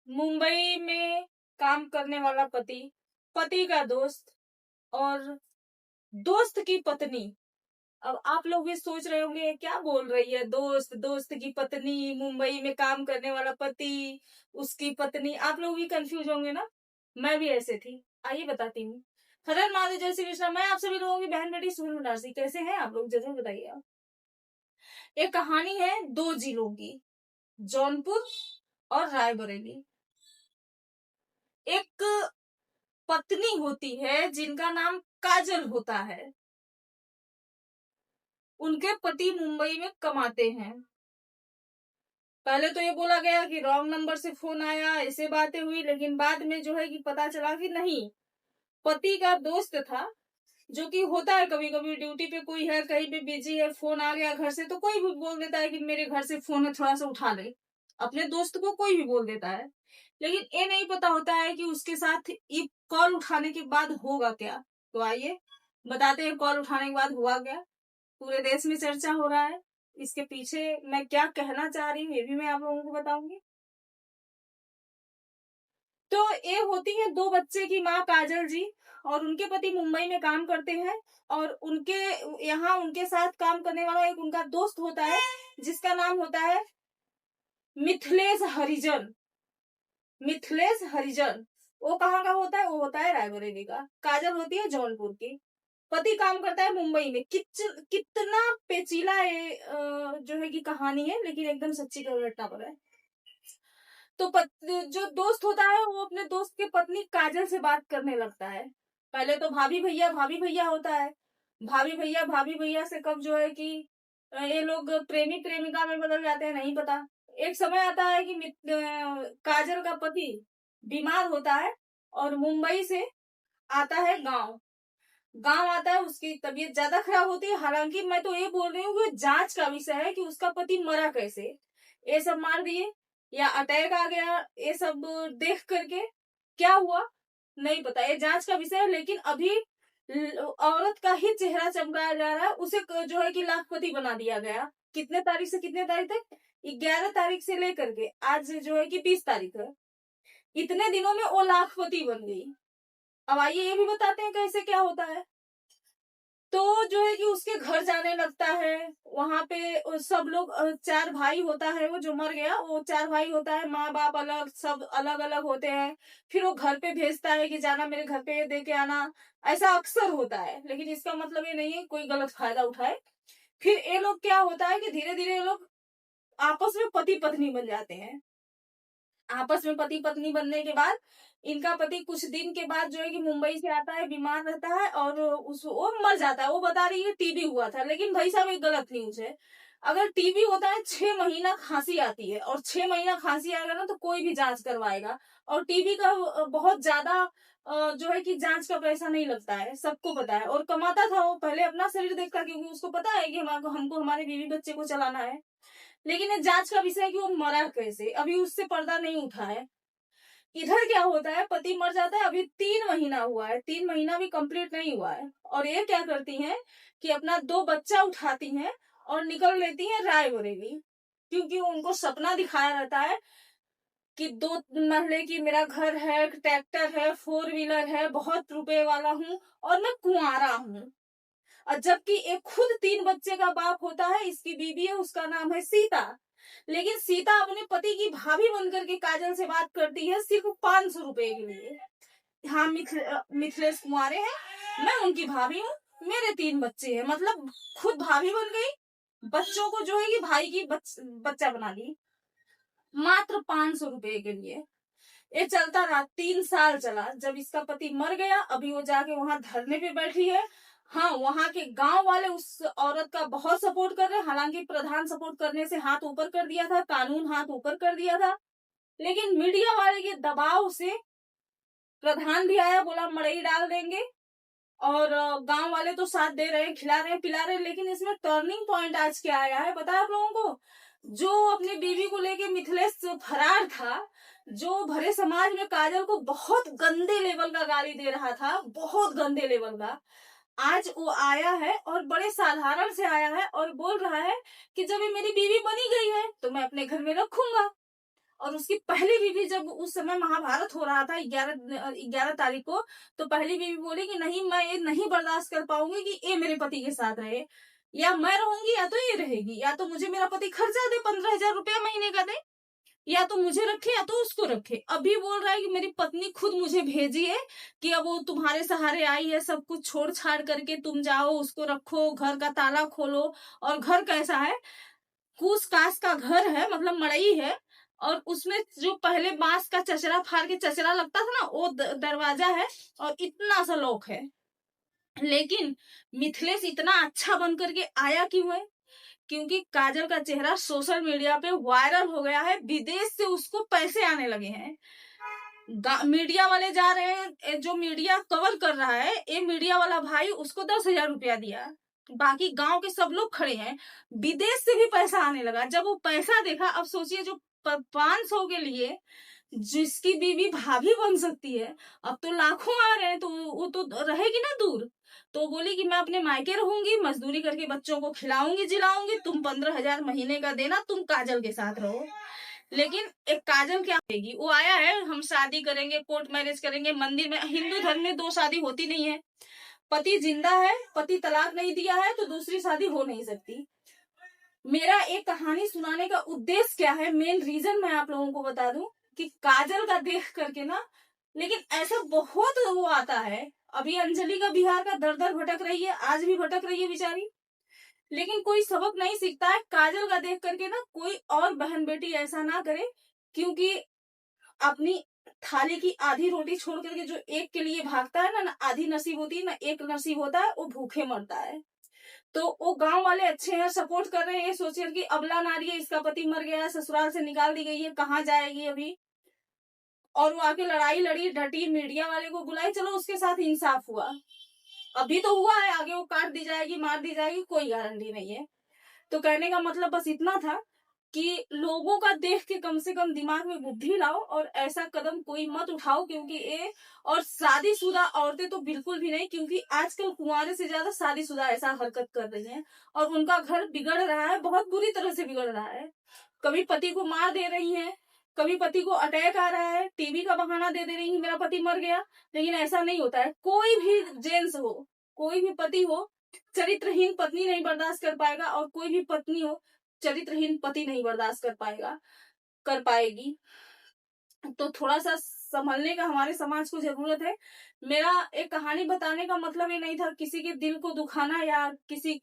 मुंबई में काम करने वाला पति, पति का दोस्त और दोस्त की पत्नी। अब आप लोग भी सोच रहे होंगे क्या बोल रही है, दोस्त, दोस्त की पत्नी, मुंबई में काम करने वाला पति, उसकी पत्नी। आप लोग भी कंफ्यूज होंगे ना, मैं भी ऐसे थी। आइए बताती हूँ। हर हर महादेव, जय श्री कृष्ण। मैं आप सभी लोगों की बहन बेटी सुनील भंडारी। कैसे हैं आप लोग, जरूर बताइए आप। एक कहानी है दो जिलों की, जौनपुर और रायबरेली। एक पत्नी होती है जिनका नाम काजल होता है। उनके पति मुंबई में कमाते हैं। पहले तो ये बोला गया कि रॉन्ग नंबर से फोन आया, ऐसे बातें हुई, लेकिन बाद में जो है कि पता चला कि नहीं, पति का दोस्त था। जो कि होता है कभी कभी, ड्यूटी पे कोई है, कहीं पे बिजी है, फोन आ गया घर से, तो कोई भी बोल देता है कि मेरे घर से फोन है, थोड़ा सा उठा ले। अपने दोस्त को कोई भी बोल देता है, लेकिन ये नहीं पता होता है कि उसके साथ ये कॉल उठाने के बाद होगा क्या। तो आइए बताते हैं कॉल उठाने के बाद हुआ क्या। पूरे देश में चर्चा हो रहा है, इसके पीछे मैं क्या कहना चाह रही हूँ ये भी मैं आप लोगों को बताऊंगी। तो ये होती है दो बच्चे की माँ काजल जी, और उनके पति मुंबई में काम करते हैं। और उनके यहाँ उनके साथ काम करने वाला एक उनका दोस्त होता है, जिसका नाम होता है मिथिलेश हरिजन। मिथिलेश हरिजन वो कहाँ का होता है, वो होता है रायबरेली का। काजल होती है जौनपुर की। पति काम करता है मुंबई में। कितना पेचीला है जो है कि कहानी है, लेकिन एकदम सच्ची घटना पर है। तो जो दोस्त होता है वो अपने दोस्त की पत्नी काजल से बात करने लगता है। पहले तो भाभी भैया होता है। भाभी भैया से कब जो है कि ये लोग प्रेमी प्रेमिका में बदल जाते हैं, नहीं पता। एक समय आता है कि काजल का पति बीमार होता है और मुंबई से आता है गांव। गांव आता है, उसकी तबीयत ज्यादा खराब होती है। हालांकि मैं तो ये बोल रही हूँ कि जांच का विषय है कि उसका पति मरा कैसे, ये सब मार दिए या अटैक आ गया, ये सब देख करके क्या हुआ नहीं पता, ये जांच का विषय है। लेकिन अभी औरत का ही चेहरा चमकाया जा रहा है, उसे जो है कि लाखपति बना दिया गया। कितने तारीख से कितने तारीख तक, 11 तारीख से लेकर के आज जो है कि 20 तारीख है, इतने दिनों में वो लाखपति बन गई। अब आइए ये भी बताते हैं कैसे क्या होता है। तो जो है कि उसके घर जाने लगता है। वहां पे सब लोग, 4 भाई होता है, वो जो मर गया वो 4 भाई होता है, माँ बाप अलग, सब अलग अलग होते हैं। फिर वो घर पे भेजता है कि जाना मेरे घर पे, ये दे के आना। ऐसा अक्सर होता है, लेकिन इसका मतलब ये नहीं है कोई गलत फायदा उठाए। फिर ये लोग क्या होता है कि धीरे धीरे ये लोग आपस में पति पत्नी बन जाते हैं। आपस में पति पत्नी बनने के बाद इनका पति कुछ दिन के बाद जो है कि मुंबई से आता है, बीमार रहता है और वो मर जाता है। वो बता रही है टीबी हुआ था, लेकिन भाई साहब एक गलत न्यूज है। अगर टीबी होता है, 6 महीना खांसी आती है, और 6 महीना खांसी आएगा ना तो कोई भी जांच करवाएगा। और टीबी का बहुत ज्यादा जो है कि जांच का पैसा नहीं लगता है, सबको पता है। और कमाता था वो, पहले अपना शरीर देखता, क्योंकि उसको पता है कि हमको हमारे बीवी बच्चे को चलाना है। लेकिन ये जांच का विषय है कि वो मरा कैसे, अभी उससे पर्दा नहीं उठा है। इधर क्या होता है, पति मर जाता है, अभी 3 महीना हुआ है, 3 महीना भी कंप्लीट नहीं हुआ है। और ये क्या करती हैं कि अपना 2 बच्चा उठाती हैं और निकल लेती हैं रायबरेली। क्योंकि उनको सपना दिखाया रहता है कि 2 महले की मेरा घर है, ट्रैक्टर है, 4 व्हीलर है, बहुत रुपए वाला हूँ और मैं कुंवारा हूँ। और जबकि एक खुद 3 बच्चे का बाप होता है, इसकी बीबी है, उसका नाम है सीता। लेकिन सीता अपने पति की भाभी बनकर के काजल से बात करती है सिर्फ 500 रुपए के लिए। हाँ, मिथिलेश कुमारे हैं, मैं उनकी भाभी हूँ, मेरे 3 बच्चे हैं। मतलब खुद भाभी बन गई, बच्चों को जो है कि भाई की बच्चा बना ली, मात्र 500 रुपए के लिए। ये चलता रहा, 3 साल चला। जब इसका पति मर गया, अभी वो जाके वहां धरने पे बैठी है। हाँ, वहां के गांव वाले उस औरत का बहुत सपोर्ट कर रहे हैं। हालांकि प्रधान सपोर्ट करने से हाथ ऊपर कर दिया था, कानून हाथ ऊपर कर दिया था, लेकिन मीडिया वाले के दबाव से प्रधान भी आया, बोला मड़ई डाल देंगे। और गांव वाले तो साथ दे रहे हैं, खिला रहे हैं, पिला रहे हैं। लेकिन इसमें टर्निंग पॉइंट आज क्या आया है पता है आप लोगों को? जो अपनी बीवी को लेके मिथिलेश फरार था, जो भरे समाज में काजल को बहुत गंदे लेवल का गाली दे रहा था, बहुत गंदे लेवल का, आज वो आया है और बड़े साधारण से आया है और बोल रहा है कि जब ये मेरी बीवी बनी गई है तो मैं अपने घर में रखूंगा। और उसकी पहली बीवी, जब उस समय महाभारत हो रहा था 11 तारीख को, तो पहली बीवी बोली कि नहीं, मैं ये नहीं बर्दाश्त कर पाऊंगी कि ये मेरे पति के साथ रहे, या मैं रहूंगी या तो ये रहेगी, या तो मुझे मेरा पति खर्चा दे 15,000 रुपया महीने का दे, या तो मुझे रखे या तो उसको रखे। अभी बोल रहा है कि मेरी पत्नी खुद मुझे भेजी है कि अब वो तुम्हारे सहारे आई है, सब कुछ छोड़ छाड़ करके तुम जाओ, उसको रखो, घर का ताला खोलो। और घर कैसा है, कूस कास का घर है, मतलब मड़ई है, और उसमें जो पहले बांस का चचरा फाड़ के चचरा लगता था ना, वो दरवाजा है, और इतना सा लॉक है। लेकिन मिथिलेश इतना अच्छा बन करके आया क्यों है? क्योंकि काजल का चेहरा सोशल मीडिया पे वायरल हो गया है, विदेश से उसको पैसे आने लगे हैं। मीडिया वाले जा रहे हैं, जो मीडिया कवर कर रहा है, ये मीडिया वाला भाई उसको 10,000 रुपया दिया, बाकी गांव के सब लोग खड़े हैं। विदेश से भी पैसा आने लगा। जब वो पैसा देखा, अब सोचिए, जो 500 के लिए जिसकी बीवी भाभी बन सकती है, अब तो लाखों आ रहे हैं, तो वो तो रहेगी ना दूर। तो बोली कि मैं अपने मायके रहूंगी, मजदूरी करके बच्चों को खिलाऊंगी जिलाऊंगी, तुम 15,000 महीने का देना, तुम काजल के साथ रहो। लेकिन एक काजल क्या करेगी, वो आया है हम शादी करेंगे, कोर्ट मैरिज करेंगे मंदिर में। हिंदू धर्म में 2 शादी होती नहीं है, पति जिंदा है, पति तलाक नहीं दिया है, तो दूसरी शादी हो नहीं सकती। मेरा एक कहानी सुनाने का उद्देश्य क्या है, मेन रीजन मैं आप लोगों को बता दूं कि काजल का देख करके ना, लेकिन ऐसा बहुत वो आता है। अभी अंजलि का बिहार का दर दर भटक रही है, आज भी भटक रही है बेचारी, लेकिन कोई सबक नहीं सीखता है। काजल का देख करके ना कोई और बहन बेटी ऐसा ना करे, क्योंकि अपनी थाली की आधी रोटी छोड़ करके जो एक के लिए भागता है ना आधी नसीब होती है ना एक नसीब होता है, वो भूखे मरता है। तो वो गांव वाले अच्छे हैं, सपोर्ट कर रहे हैं, ये सोचिए कि अबला नारी है, इसका पति मर गया है, ससुराल से निकाल दी गई है, कहाँ जाएगी अभी। और वो आके लड़ाई लड़ी, डटी, मीडिया वाले को बुलाई, चलो उसके साथ इंसाफ हुआ, अभी तो हुआ है, आगे वो काट दी जाएगी, मार दी जाएगी, कोई गारंटी नहीं है। तो कहने का मतलब बस इतना था कि लोगों का देख के कम से कम दिमाग में बुद्धि लाओ, और ऐसा कदम कोई मत उठाओ, क्योंकि ये, और शादीशुदा औरतें तो बिल्कुल भी नहीं, क्योंकि आजकल कुंवारे से ज्यादा शादीशुदा ऐसा हरकत कर रही हैं, और उनका घर बिगड़ रहा है, बहुत बुरी तरह से बिगड़ रहा है। कभी पति को मार दे रही हैं, कभी पति को अटैक आ रहा है, टीबी का बहाना दे रही है, मेरा पति मर गया। लेकिन ऐसा नहीं होता है, कोई भी जेंट्स हो, कोई भी पति हो, चरित्रहीन पत्नी नहीं बर्दाश्त कर पाएगा, और कोई भी पत्नी हो, चरित्रहीन पति नहीं बर्दाश्त कर पाएगी। तो थोड़ा सा संभलने का हमारे समाज को जरूरत है। मेरा एक कहानी बताने का मतलब ये नहीं था किसी के दिल को दुखाना या किसी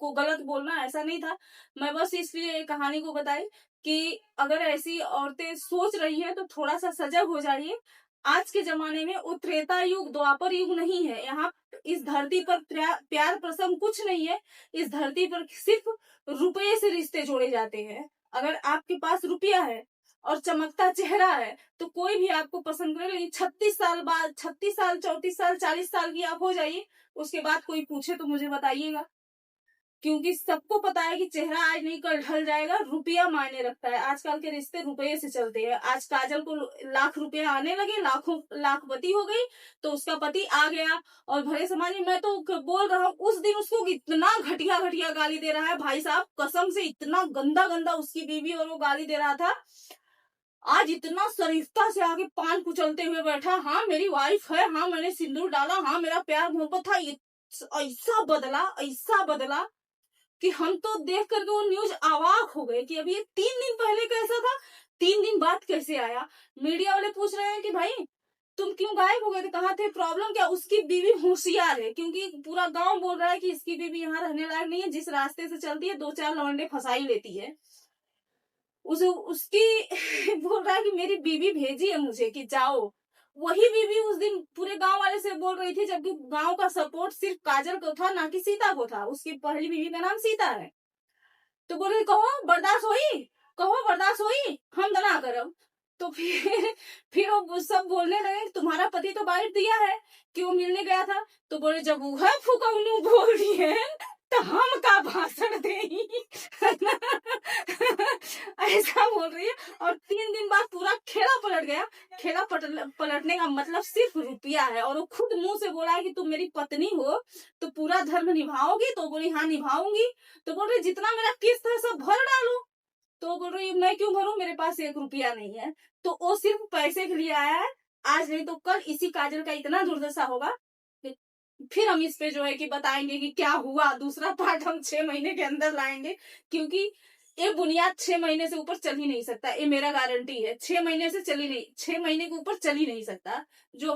को गलत बोलना, ऐसा नहीं था। मैं बस इसलिए एक कहानी को बताई कि अगर ऐसी औरतें सोच रही हैं तो थोड़ा सा सजग हो जाइए। आज के जमाने में वो त्रेता युग द्वापर युग नहीं है। यहाँ इस धरती पर प्यार प्रसंग कुछ नहीं है। इस धरती पर सिर्फ रुपये से रिश्ते जोड़े जाते हैं। अगर आपके पास रुपया है और चमकता चेहरा है तो कोई भी आपको पसंद करे। लेकिन 36 साल बाद, 36 साल, 34 साल, 40 साल की आप हो जाइए, उसके बाद कोई पूछे तो मुझे बताइएगा, क्योंकि सबको पता है कि चेहरा आज नहीं कल ढल जाएगा, रुपया मायने रखता है। आजकल के रिश्ते रुपये से चलते हैं। आज काजल को लाख रुपया आने लगे, लाखपति हो गई, तो उसका पति आ गया और भरे समाज में, मैं तो बोल रहा हूँ, उस दिन उसको इतना घटिया घटिया गाली दे रहा है भाई साहब, कसम से इतना गंदा गंदा उसकी बीवी और वो गाली दे रहा था। आज इतना शरीफता से आगे पान कुचलते हुए बैठा, हाँ मेरी वाइफ है, हाँ मैंने सिंदूर डाला, हाँ मेरा प्यार मोहब्बत था। ऐसा बदला कि हम तो देख करके वो न्यूज अवाक हो गए कि अभी ये 3 दिन पहले कैसा था, 3 दिन बाद कैसे आया। मीडिया वाले पूछ रहे हैं कि भाई तुम क्यों गायब हो गए थे, कहाँ थे, प्रॉब्लम क्या। उसकी बीवी होशियार है, क्योंकि पूरा गांव बोल रहा है कि इसकी बीवी यहाँ रहने लायक नहीं है, जिस रास्ते से चलती है 2-4 लौंडे फंसा ही लेती है। उसकी बोल रहा है कि मेरी बीवी भेजी है मुझे कि जाओ। वही बीवी उस दिन पूरे गांव वाले से बोल रही थी, जबकि गांव का सपोर्ट सिर्फ काजल को था, ना कि सीता को था। उसकी पहली बीवी का नाम सीता है। तो बोल रही कहो बर्दाश्त होई, हम ना करब। तो फिर वो सब बोलने लगे तुम्हारा पति तो बाइट दिया है कि वो मिलने गया था। तो बोले जब वह फुकौनू बोल रही है तो हम का भाषण दे ऐसा बोल रही है। और 3 दिन बाद पूरा खेला पलट गया। खेला पलटने का मतलब सिर्फ रुपया है। और वो खुद मुंह से बोला है कि तुम मेरी पत्नी हो तो पूरा धर्म निभाओगी। तो बोली हाँ निभाऊंगी। तो बोल रही जितना मेरा किस्त है सब भर डालो। तो बोल रही मैं क्यों भरूं, मेरे पास 1 रुपया नहीं है। तो वो सिर्फ पैसे के लिए आया है। आज नहीं तो कल इसी काजल का इतना दुर्दशा होगा कि फिर हम इस पे जो है कि बताएंगे कि क्या हुआ। दूसरा पार्ट हम 6 महीने के अंदर लाएंगे, क्योंकि ये बुनियाद 6 महीने से ऊपर चल ही नहीं सकता। ये मेरा गारंटी है, 6 महीने से चली नहीं, 6 महीने के ऊपर चल ही नहीं सकता। जो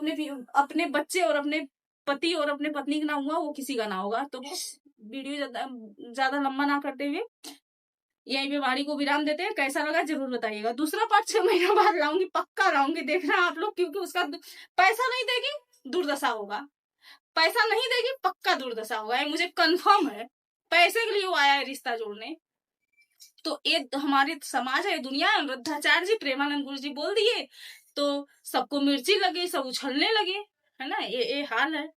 अपने बच्चे और अपने पति और अपने पत्नी का ना हुआ, वो किसी का ना होगा। तो वीडियो ज्यादा लंबा ना करते हुए यही पे वाणी को विराम देते हैं। कैसा लगा जरूर बताइएगा। दूसरा पार्ट 6 महीना बाद लाऊंगी, पक्का लाऊंगी, देखना आप लोग, क्योंकि उसका पैसा नहीं देगी दुर्दशा होगा, पैसा नहीं देगी पक्का दुर्दशा होगा, ये मुझे कंफर्म है। पैसे के लिए वो आया है रिश्ता जोड़ने। तो ये हमारे समाज है, दुनिया है। वृद्धाचार्य जी, प्रेमानंद गुरु जी बोल दिए तो सबको मिर्ची लगी, सब उछलने लगे, है ना। ये हाल है।